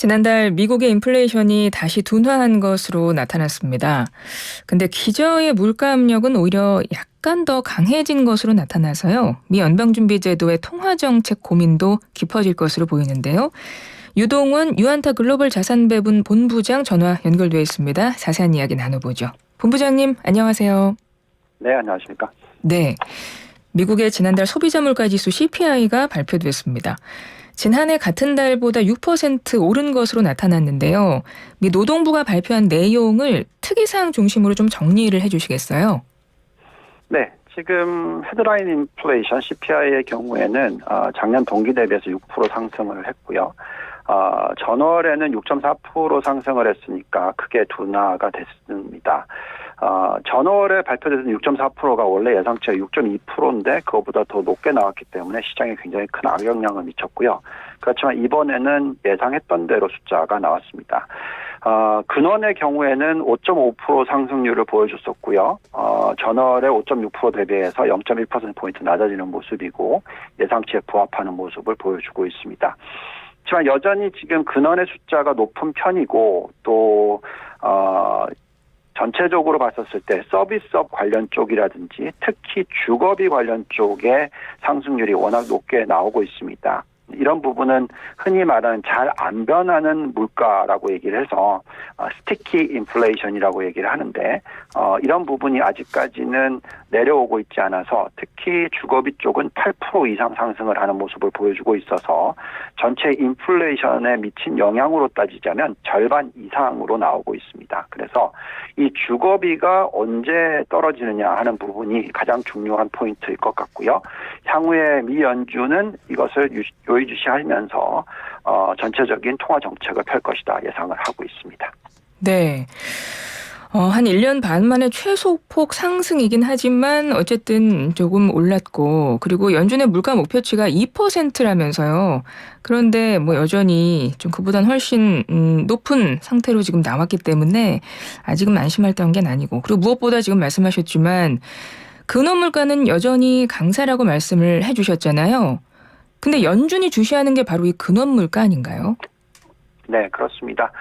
지난달 미국의 인플레이션이 다시 둔화한 것으로 나타났습니다. 근데 기저의 물가 압력은 오히려 약간 더 강해진 것으로 나타나서요. 미 연방준비제도의 통화정책 고민도 깊어질 것으로 보이는데요. 유동훈 유한타 글로벌 자산배분 본부장 전화 연결돼 있습니다. 자세한 이야기 나눠보죠. 본부장님 안녕하세요. 네, 안녕하십니까. 네, 미국의 지난달 소비자 물가지수 CPI가 발표됐습니다. 지난해 같은 달보다 6% 오른 것으로 나타났는데요. 미 노동부가 발표한 내용을 특이사항 중심으로 좀 정리를 해주시겠어요? 네, 지금 헤드라인 인플레이션 CPI의 경우에는 작년 동기 대비해서 6% 상승을 했고요. 전월에는 6.4% 상승을 했으니까 크게 둔화가 됐습니다. 전월에 발표된 6.4%가 원래 예상치가 6.2%인데 그거보다 더 높게 나왔기 때문에 시장에 굉장히 큰 악영향을 미쳤고요. 그렇지만 이번에는 예상했던 대로 숫자가 나왔습니다. 근원의 경우에는 5.5% 상승률을 보여줬었고요. 전월에 5.6% 대비해서 0.1%포인트 낮아지는 모습이고 예상치에 부합하는 모습을 보여주고 있습니다. 하지만 여전히 지금 근원의 숫자가 높은 편이고 또 전체적으로 봤었을 때 서비스업 관련 쪽이라든지 특히 주거비 관련 쪽의 상승률이 워낙 높게 나오고 있습니다. 이런 부분은 흔히 말하는 잘 안 변하는 물가라고 얘기를 해서 스티키 인플레이션이라고 얘기를 하는데 이런 부분이 아직까지는 내려오고 있지 않아서 특히 주거비 쪽은 8% 이상 상승을 하는 모습을 보여주고 있어서 전체 인플레이션에 미친 영향으로 따지자면 절반 이상으로 나오고 있습니다. 그래서 이 주거비가 언제 떨어지느냐 하는 부분이 가장 중요한 포인트일 것 같고요. 향후에 미 연준은 이것을 요의주시하면서 전체적인 통화 정책을 펼 것이다 예상을 하고 있습니다. 네. 한 1년 반 만에 최소폭 상승이긴 하지만 어쨌든 조금 올랐고 그리고 연준의 물가 목표치가 2%라면서요. 그런데 뭐 여전히 좀 그보단 훨씬 높은 상태로 지금 나왔기 때문에 아직은 안심할 단계는 아니고 그리고 무엇보다 지금 말씀하셨지만 근원 물가는 여전히 강세라고 말씀을 해주셨잖아요. 근데 연준이 주시하는 게 바로 이 근원 물가 아닌가요? 네, 그렇습니다.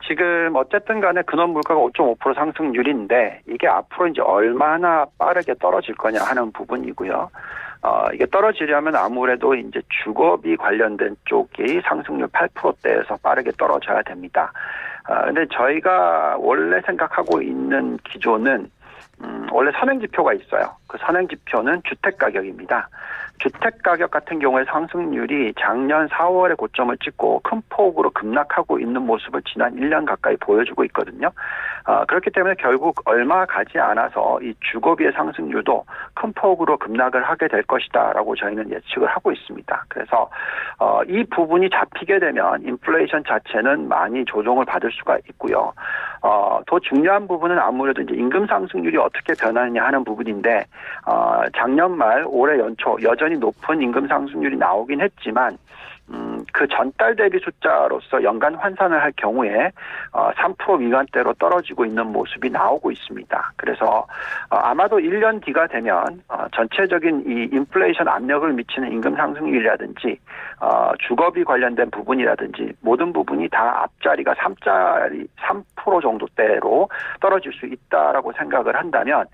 지금 어쨌든 간에 근원 물가가 5.5% 상승률인데 이게 앞으로 이제 얼마나 빠르게 떨어질 거냐 하는 부분이고요. 이게 떨어지려면 아무래도 이제 주거비 관련된 쪽이 상승률 8%대에서 빠르게 떨어져야 됩니다. 근데 저희가 원래 생각하고 있는 기조는 원래 선행지표가 있어요. 그 선행지표는 주택가격입니다. 주택가격 같은 경우에 상승률이 작년 4월에 고점을 찍고 큰 폭으로 급락하고 있는 모습을 지난 1년 가까이 보여주고 있거든요. 그렇기 때문에 결국 얼마 가지 않아서 이 주거비의 상승률도 큰 폭으로 급락을 하게 될 것이다라고 저희는 예측을 하고 있습니다. 그래서 이 부분이 잡히게 되면 인플레이션 자체는 많이 조정을 받을 수가 있고요. 더 중요한 부분은 아무래도 이제 임금 상승률이 어떻게 변하느냐 하는 부분인데 작년 말 올해 연초 여전히 높은 임금 상승률이 나오긴 했지만 그 전달 대비 숫자로서 연간 환산을 할 경우에 3% 미만대로 떨어지고 있는 모습이 나오고 있습니다. 그래서 아마도 1년 뒤가 되면 전체적인 이 인플레이션 압력을 미치는 임금 상승률이라든지 주거비 관련된 부분이라든지 모든 부분이 다 앞자리가 3% 정도대로 떨어질 수 있다라고 생각을 한다면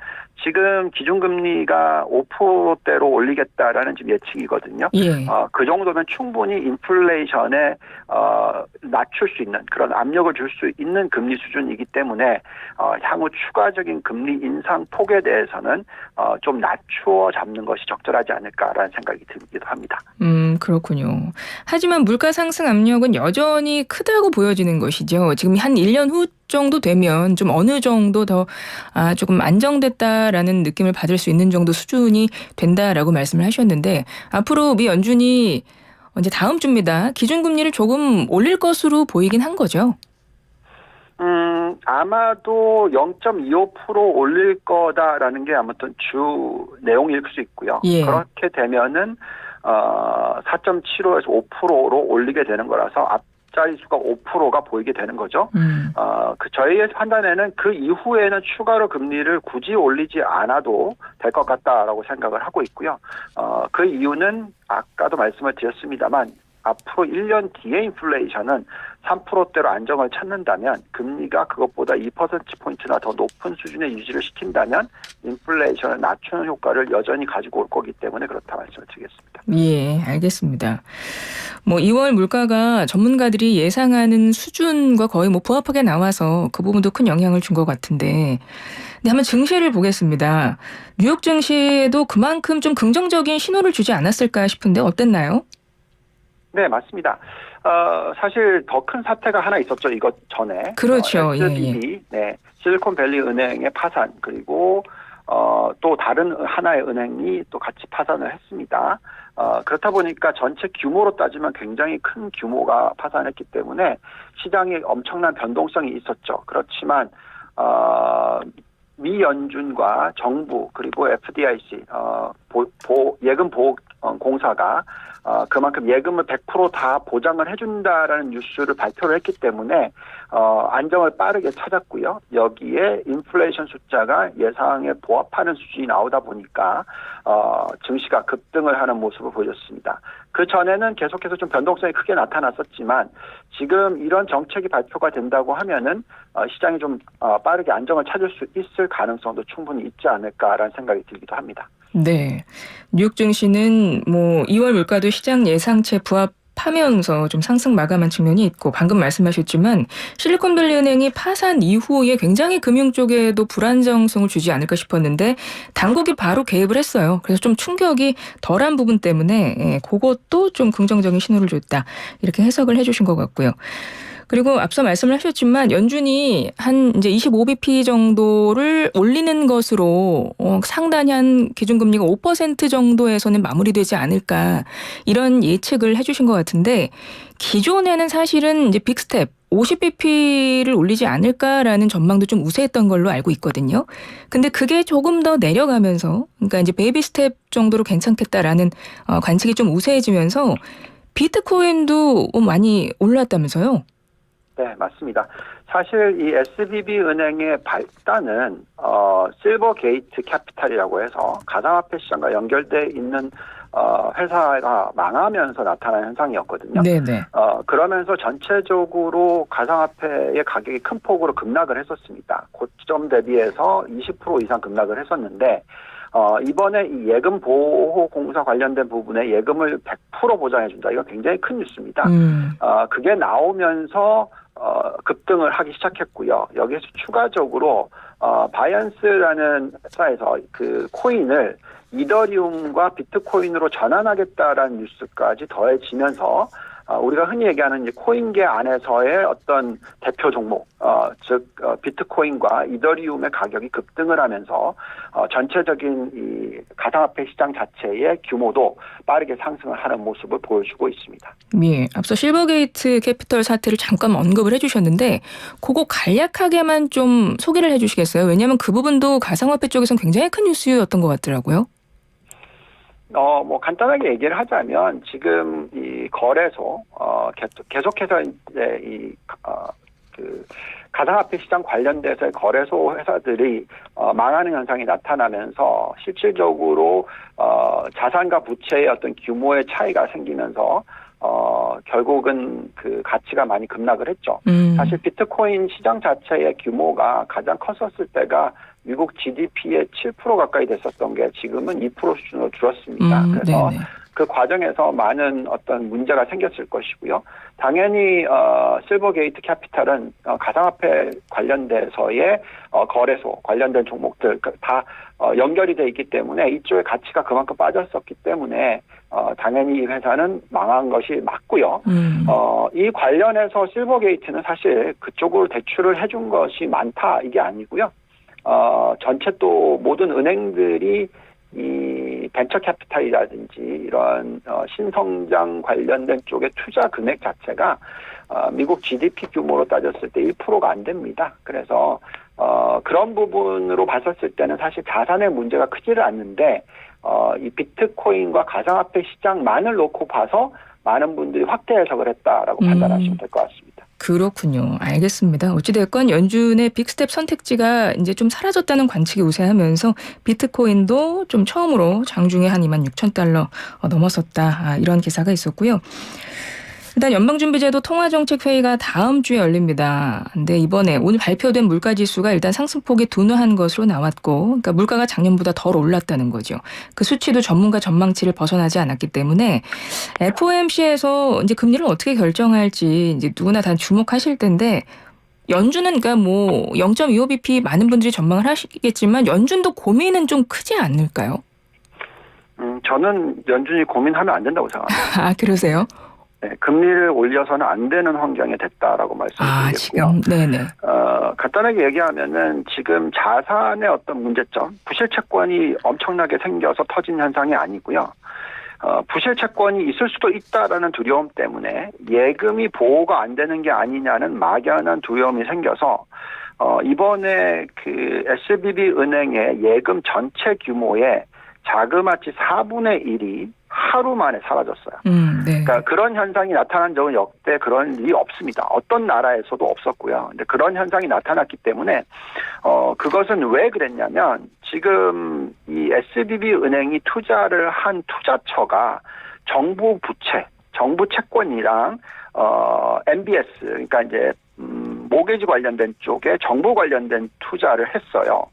지금 기준금리가 5%대로 올리겠다라는 지금 예측이거든요. 예. 그 정도면 충분히 인플레이션에 낮출 수 있는 그런 압력을 줄 수 있는 금리 수준이기 때문에 향후 추가적인 금리 인상 폭에 대해서는 좀 낮추어 잡는 것이 적절하지 않을까라는 생각이 들기도 합니다. 그렇군요. 하지만 물가 상승 압력은 여전히 크다고 보여지는 것이죠. 지금 한 1년 후 정도 되면 좀 어느 정도 더 조금 안정됐다라는 느낌을 받을 수 있는 정도 수준이 된다라고 말씀을 하셨는데 앞으로 미 연준이 이제 다음 주입니다. 기준금리를 조금 올릴 것으로 보이긴 한 거죠. 아마도 0.25% 올릴 거다라는 게 아무튼 주 내용일 수 있고요. 예. 그렇게 되면은 4.75에서 5%로 올리게 되는 거라서 앞자리수가 5%가 보이게 되는 거죠. 저희의 판단에는 그 이후에는 추가로 금리를 굳이 올리지 않아도 될 것 같다라고 생각을 하고 있고요. 그 이유는 아까도 말씀을 드렸습니다만 앞으로 1년 뒤에 인플레이션은 3%대로 안정을 찾는다면 금리가 그것보다 2%포인트나 더 높은 수준의 유지를 시킨다면 인플레이션을 낮추는 효과를 여전히 가지고 올 거기 때문에 그렇다 말씀을 드리겠습니다. 예, 알겠습니다. 2월 물가가 전문가들이 예상하는 수준과 거의 부합하게 나와서 그 부분도 큰 영향을 준 것 같은데 근데 한번 증시를 보겠습니다. 뉴욕 증시에도 그만큼 좀 긍정적인 신호를 주지 않았을까 싶은데 어땠나요? 네, 맞습니다. 사실 더 큰 사태가 하나 있었죠. 이것 전에. 그렇죠. SVB, 네, 실리콘밸리 은행의 파산 그리고 또 다른 하나의 은행이 또 같이 파산을 했습니다. 그렇다 보니까 전체 규모로 따지면 굉장히 큰 규모가 파산했기 때문에 시장에 엄청난 변동성이 있었죠. 그렇지만 미 연준과 정부 그리고 FDIC 예금 보호 공사가 그만큼 예금을 100% 다 보장을 해준다라는 뉴스를 발표를 했기 때문에 안정을 빠르게 찾았고요. 여기에 인플레이션 숫자가 예상에 부합하는 수준이 나오다 보니까 증시가 급등을 하는 모습을 보였습니다. 그 전에는 계속해서 좀 변동성이 크게 나타났었지만 지금 이런 정책이 발표가 된다고 하면은 시장이 좀 빠르게 안정을 찾을 수 있을 가능성도 충분히 있지 않을까라는 생각이 들기도 합니다. 네. 뉴욕 증시는 2월 물가도 시장 예상치에 부합하면서 좀 상승 마감한 측면이 있고 방금 말씀하셨지만 실리콘밸리 은행이 파산 이후에 굉장히 금융 쪽에도 불안정성을 주지 않을까 싶었는데 당국이 바로 개입을 했어요. 그래서 좀 충격이 덜한 부분 때문에 그것도 좀 긍정적인 신호를 줬다. 이렇게 해석을 해주신 것 같고요. 그리고 앞서 말씀을 하셨지만 연준이 한 이제 25bp 정도를 올리는 것으로 상단이 한 기준금리가 5% 정도에서는 마무리되지 않을까 이런 예측을 해주신 것 같은데 기존에는 사실은 이제 빅스텝 50bp를 올리지 않을까라는 전망도 좀 우세했던 걸로 알고 있거든요. 근데 그게 조금 더 내려가면서 그러니까 이제 베이비 스텝 정도로 괜찮겠다라는 관측이 좀 우세해지면서 비트코인도 많이 올랐다면서요? 네, 맞습니다. 사실 이 SVB 은행의 발단은 실버 게이트 캐피탈이라고 해서 가상화폐 시장과 연결돼 있는 회사가 망하면서 나타난 현상이었거든요. 네네. 그러면서 전체적으로 가상화폐의 가격이 큰 폭으로 급락을 했었습니다. 고점 대비해서 20% 이상 급락을 했었는데 이번에 이 예금 보호 공사 관련된 부분에 예금을 100% 보장해준다. 이건 굉장히 큰 뉴스입니다. 그게 나오면서 급등을 하기 시작했고요. 여기에서 추가적으로 바이언스라는 회사에서 그 코인을 이더리움과 비트코인으로 전환하겠다라는 뉴스까지 더해지면서 우리가 흔히 얘기하는 이제 코인계 안에서의 어떤 대표 종목, 즉 비트코인과 이더리움의 가격이 급등을 하면서 전체적인 이 가상화폐 시장 자체의 규모도 빠르게 상승을 하는 모습을 보여주고 있습니다. 예, 앞서 실버게이트 캐피털 사태를 잠깐 언급을 해주셨는데 그거 간략하게만 좀 소개를 해주시겠어요? 왜냐하면 그 부분도 가상화폐 쪽에서는 굉장히 큰 뉴스였던 것 같더라고요. 간단하게 얘기를 하자면, 지금 이 거래소, 계속해서 이제 가상화폐 시장 관련돼서의 거래소 회사들이, 망하는 현상이 나타나면서 실질적으로, 자산과 부채의 어떤 규모의 차이가 생기면서, 결국은 그 가치가 많이 급락을 했죠. 사실 비트코인 시장 자체의 규모가 가장 컸었을 때가 미국 GDP의 7% 가까이 됐었던 게 지금은 2% 수준으로 줄었습니다. 그래서 네네. 그 과정에서 많은 어떤 문제가 생겼을 것이고요. 당연히 실버게이트 캐피탈은 가상화폐 관련돼서의 거래소 관련된 종목들 다 연결이 돼 있기 때문에 이쪽의 가치가 그만큼 빠졌었기 때문에 당연히 이 회사는 망한 것이 맞고요. 이 관련해서 실버게이트는 사실 그쪽으로 대출을 해준 것이 많다 이게 아니고요. 전체 또 모든 은행들이 이 벤처 캐피탈이라든지 이런 신성장 관련된 쪽의 투자 금액 자체가 미국 GDP 규모로 따졌을 때 1%가 안 됩니다. 그래서 그런 부분으로 봤었을 때는 사실 자산의 문제가 크지를 않는데 이 비트코인과 가상화폐 시장만을 놓고 봐서 많은 분들이 확대 해석을 했다라고 판단하시면 될 것 같습니다. 그렇군요. 알겠습니다. 어찌됐건 연준의 빅스텝 선택지가 이제 좀 사라졌다는 관측이 우세하면서 비트코인도 좀 처음으로 장중에 한 26,000달러 넘었었다. 이런 기사가 있었고요. 일단 연방준비제도 통화정책회의가 다음 주에 열립니다. 근데 이번에 오늘 발표된 물가지수가 일단 상승폭이 둔화한 것으로 나왔고, 그러니까 물가가 작년보다 덜 올랐다는 거죠. 그 수치도 전문가 전망치를 벗어나지 않았기 때문에 FOMC에서 이제 금리를 어떻게 결정할지 이제 누구나 다 주목하실 텐데, 연준은 그러니까 뭐 0.25bp 많은 분들이 전망을 하시겠지만 연준도 고민은 좀 크지 않을까요? 저는 연준이 고민하면 안 된다고 생각합니다. 아, 그러세요? 네, 금리를 올려서는 안 되는 환경에 됐다라고 말씀드리겠고요. 지금 네네. 간단하게 얘기하면은 지금 자산의 어떤 문제점, 부실 채권이 엄청나게 생겨서 터진 현상이 아니고요. 부실 채권이 있을 수도 있다라는 두려움 때문에 예금이 보호가 안 되는 게 아니냐는 막연한 두려움이 생겨서 이번에 그 SVB 은행의 예금 전체 규모의 자그마치 4분의 1이 하루 만에 사라졌어요. 네. 그러니까 그런 현상이 나타난 적은 역대 그런 일이 없습니다. 어떤 나라에서도 없었고요. 근데 그런 현상이 나타났기 때문에 그것은 왜 그랬냐면 지금 이 SVB 은행이 투자를 한 투자처가 정부 부채, 정부 채권이랑 MBS 그러니까 이제 모기지 관련된 쪽에 정부 관련된 투자를 했어요.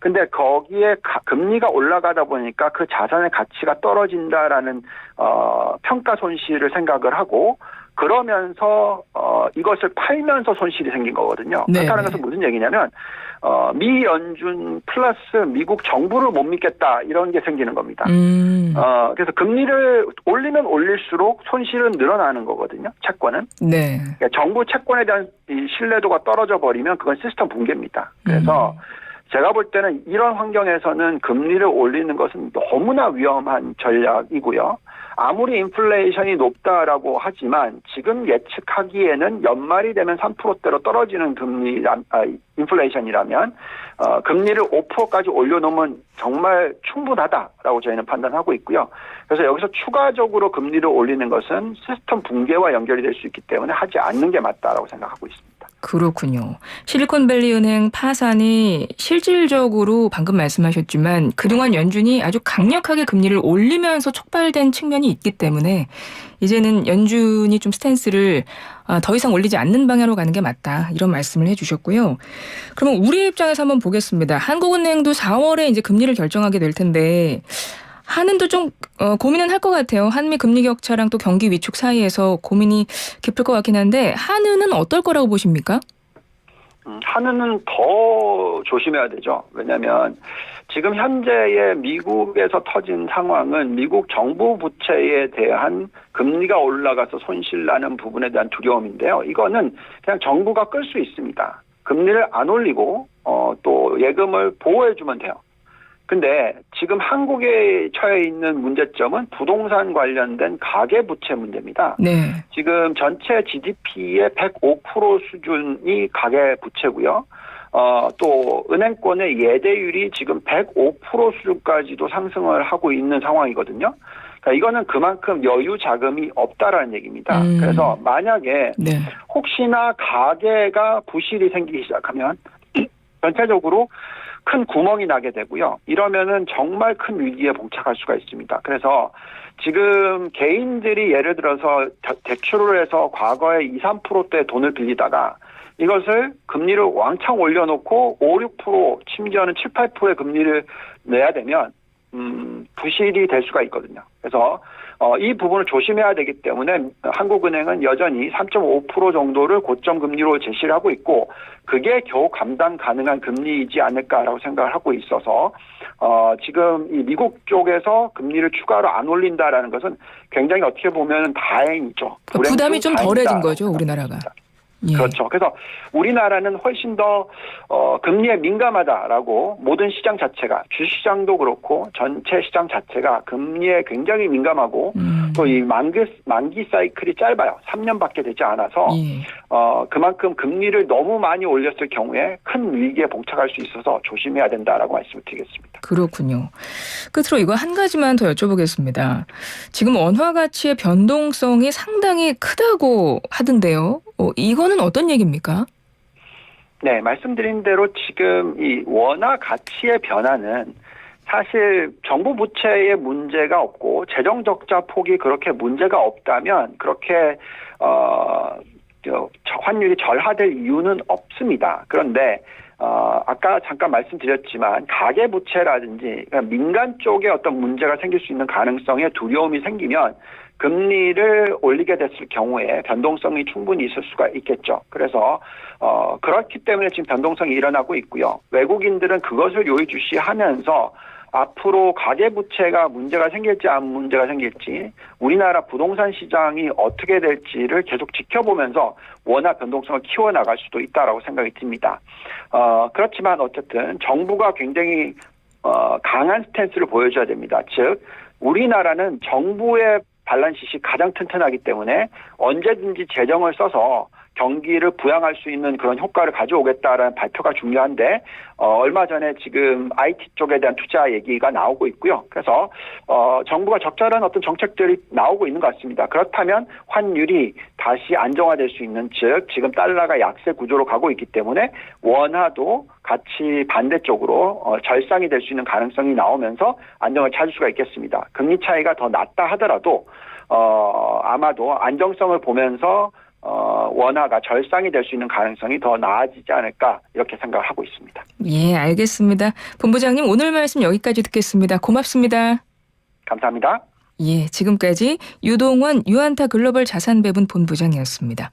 근데 거기에 금리가 올라가다 보니까 그 자산의 가치가 떨어진다라는 평가 손실을 생각을 하고 그러면서 이것을 팔면서 손실이 생긴 거거든요. 그렇다는 것은 무슨 얘기냐면 미 연준 플러스 미국 정부를 못 믿겠다 이런 게 생기는 겁니다. 그래서 금리를 올리면 올릴수록 손실은 늘어나는 거거든요. 채권은. 네. 그러니까 정부 채권에 대한 이 신뢰도가 떨어져 버리면 그건 시스템 붕괴입니다. 그래서 제가 볼 때는 이런 환경에서는 금리를 올리는 것은 너무나 위험한 전략이고요. 아무리 인플레이션이 높다라고 하지만 지금 예측하기에는 연말이 되면 3%대로 떨어지는 인플레이션이라면 금리를 5%까지 올려놓으면 정말 충분하다라고 저희는 판단하고 있고요. 그래서 여기서 추가적으로 금리를 올리는 것은 시스템 붕괴와 연결이 될 수 있기 때문에 하지 않는 게 맞다라고 생각하고 있습니다. 그렇군요. 실리콘밸리 은행 파산이 실질적으로 방금 말씀하셨지만 그동안 연준이 아주 강력하게 금리를 올리면서 촉발된 측면이 있기 때문에 이제는 연준이 좀 스탠스를 더 이상 올리지 않는 방향으로 가는 게 맞다. 이런 말씀을 해주셨고요. 그러면 우리 입장에서 한번 보겠습니다. 한국은행도 4월에 이제 금리를 결정하게 될 텐데 한은도 좀 고민은 할 것 같아요. 한미 금리 격차랑 또 경기 위축 사이에서 고민이 깊을 것 같긴 한데 한은은 어떨 거라고 보십니까? 한은은 더 조심해야 되죠. 왜냐하면 지금 현재의 미국에서 터진 상황은 미국 정부 부채에 대한 금리가 올라가서 손실나는 부분에 대한 두려움인데요. 이거는 그냥 정부가 끌 수 있습니다. 금리를 안 올리고 또 예금을 보호해주면 돼요. 근데 지금 한국에 처해 있는 문제점은 부동산 관련된 가계부채 문제입니다. 네. 지금 전체 GDP의 105% 수준이 가계부채고요. 또 은행권의 예대율이 지금 105% 수준까지도 상승을 하고 있는 상황이거든요. 그러니까 이거는 그만큼 여유 자금이 없다라는 얘기입니다. 그래서 만약에 혹시나 가계가 부실이 생기기 시작하면 전체적으로 큰 구멍이 나게 되고요. 이러면은 정말 큰 위기에 봉착할 수가 있습니다. 그래서 지금 개인들이 예를 들어서 대출을 해서 과거에 2, 3%대 돈을 빌리다가 이것을 금리를 왕창 올려놓고 5, 6% 심지어는 7, 8%의 금리를 내야 되면 부실이 될 수가 있거든요. 그래서 이 부분을 조심해야 되기 때문에 한국은행은 여전히 3.5% 정도를 고점 금리로 제시를 하고 있고 그게 겨우 감당 가능한 금리이지 않을까라고 생각을 하고 있어서 지금 이 미국 쪽에서 금리를 추가로 안 올린다라는 것은 굉장히 어떻게 보면 다행이죠. 부담이 좀 덜해진 거죠, 우리나라가. 예. 그렇죠. 그래서 우리나라는 훨씬 더 금리에 민감하다라고 모든 시장 자체가 주식시장도 그렇고 전체 시장 자체가 금리에 굉장히 민감하고 또 이 만기 사이클이 짧아요. 3년밖에 되지 않아서 그만큼 금리를 너무 많이 올렸을 경우에 큰 위기에 봉착할 수 있어서 조심해야 된다라고 말씀을 드리겠습니다. 그렇군요. 끝으로 이거 한 가지만 더 여쭤보겠습니다. 지금 원화 가치의 변동성이 상당히 크다고 하던데요. 이거는 어떤 얘기입니까? 네, 말씀드린 대로 지금 이 원화 가치의 변화는 사실 정부 부채에 문제가 없고 재정 적자 폭이 그렇게 문제가 없다면 그렇게 환율이 절하될 이유는 없습니다. 그런데 아까 잠깐 말씀드렸지만 가계 부채라든지 그러니까 민간 쪽에 어떤 문제가 생길 수 있는 가능성에 두려움이 생기면 금리를 올리게 됐을 경우에 변동성이 충분히 있을 수가 있겠죠. 그래서 그렇기 때문에 지금 변동성이 일어나고 있고요. 외국인들은 그것을 요의주시하면서 앞으로 가계부채가 문제가 생길지 안 문제가 생길지 우리나라 부동산 시장이 어떻게 될지를 계속 지켜보면서 원화 변동성을 키워나갈 수도 있다라고 생각이 듭니다. 그렇지만 어쨌든 정부가 굉장히 강한 스탠스를 보여줘야 됩니다. 즉 우리나라는 정부의 발란시시 가장 튼튼하기 때문에 언제든지 재정을 써서 경기를 부양할 수 있는 그런 효과를 가져오겠다라는 발표가 중요한데 얼마 전에 지금 IT 쪽에 대한 투자 얘기가 나오고 있고요. 그래서 정부가 적절한 어떤 정책들이 나오고 있는 것 같습니다. 그렇다면 환율이 다시 안정화될 수 있는 즉 지금 달러가 약세 구조로 가고 있기 때문에 원화도 같이 반대쪽으로 절상이 될 수 있는 가능성이 나오면서 안정을 찾을 수가 있겠습니다. 금리 차이가 더 낮다 하더라도 아마도 안정성을 보면서 원화가 절상이 될 수 있는 가능성이 더 나아지지 않을까 이렇게 생각을 하고 있습니다. 예, 알겠습니다. 본부장님 오늘 말씀 여기까지 듣겠습니다. 고맙습니다. 감사합니다. 예, 지금까지 유동원 유한타 글로벌 자산배분 본부장이었습니다.